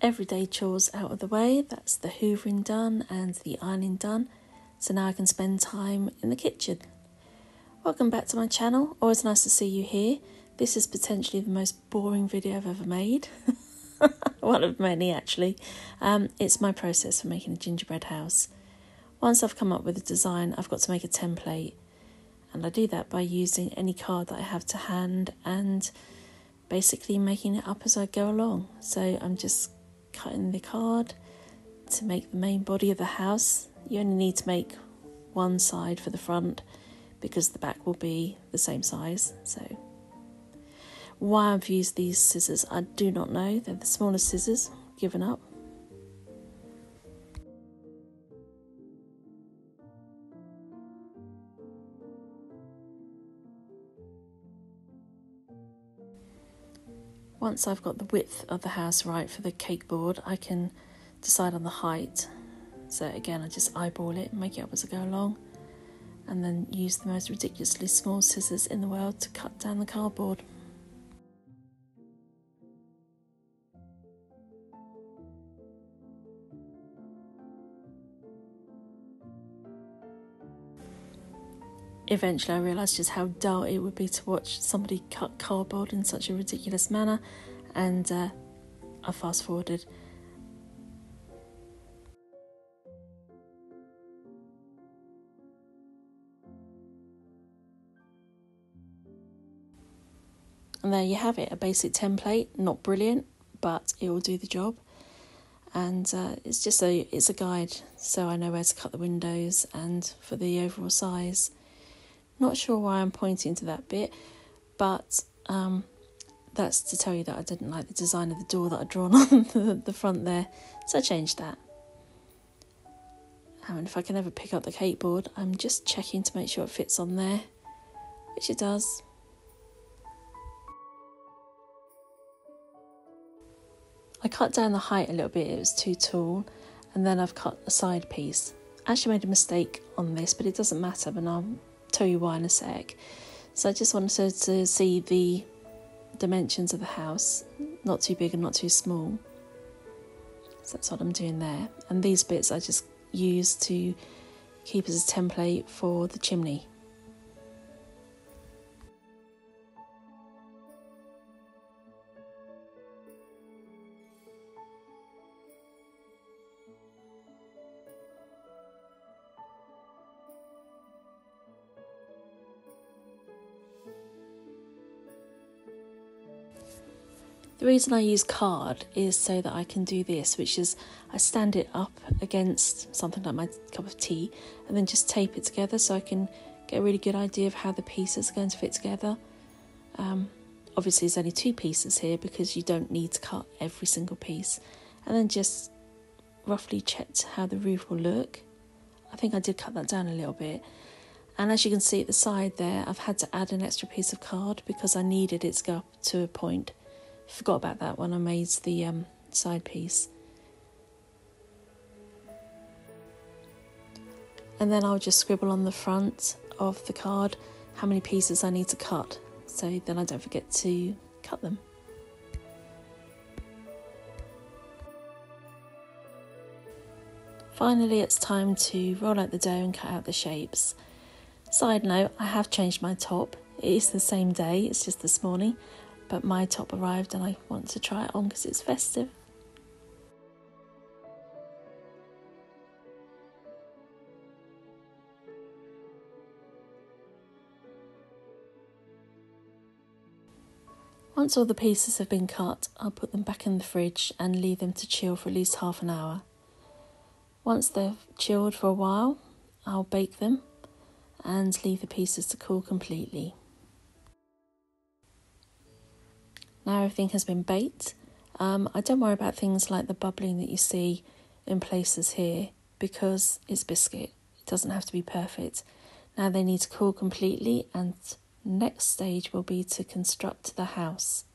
everyday chores out of the way. That's the hoovering done and the ironing done. So now I can spend time in the kitchen. Welcome back to my channel. Always nice to see you here. This is potentially the most boring video I've ever made. One of many, actually. It's my process for making a gingerbread house. Once I've come up with a design, I've got to make a template. And I do that by using any card that I have to hand and basically making it up as I go along. So I'm just cutting the card to make the main body of the house. You only need to make one side for the front because the back will be the same size. So why I've used these scissors, I do not know. They're the smallest scissors, given up. Once I've got the width of the house right for the cake board, I can decide on the height. So again, I just eyeball it and make it up as I go along, and then use the most ridiculously small scissors in the world to cut down the cardboard. Eventually I realised just how dull it would be to watch somebody cut cardboard in such a ridiculous manner, and I fast forwarded. And there you have it, a basic template, not brilliant, but it will do the job. And it's a guide, so I know where to cut the windows and for the overall size. Not sure why I'm pointing to that bit, but that's to tell you that I didn't like the design of the door that I'd drawn on the front there, so I changed that. And if I can ever pick up the cake board, I'm just checking to make sure it fits on there, which it does. I cut down the height a little bit, it was too tall, and then I've cut a side piece. I actually made a mistake on this, but it doesn't matter, and I'll tell you why in a sec. So I just wanted to see the dimensions of the house, not too big and not too small. So that's what I'm doing there. And these bits I just use to keep as a template for the chimney. The reason I use card is so that I can do this, which is I stand it up against something like my cup of tea and then just tape it together so I can get a really good idea of how the pieces are going to fit together. Obviously there's only two pieces here because you don't need to cut every single piece. And then just roughly checked how the roof will look. I think I did cut that down a little bit. And as you can see at the side there, I've had to add an extra piece of card because I needed it to go up to a point. Forgot about that when I made the side piece. And then I'll just scribble on the front of the card how many pieces I need to cut, so then I don't forget to cut them. Finally, it's time to roll out the dough and cut out the shapes. Side note, I have changed my top. It is the same day, it's just this morning. But my top arrived and I want to try it on because it's festive. Once all the pieces have been cut, I'll put them back in the fridge and leave them to chill for at least half an hour. Once they've chilled for a while, I'll bake them and leave the pieces to cool completely. Now everything has been baked. I don't worry about things like the bubbling that you see in places here because it's biscuit. It doesn't have to be perfect. Now they need to cool completely, and next stage will be to construct the house.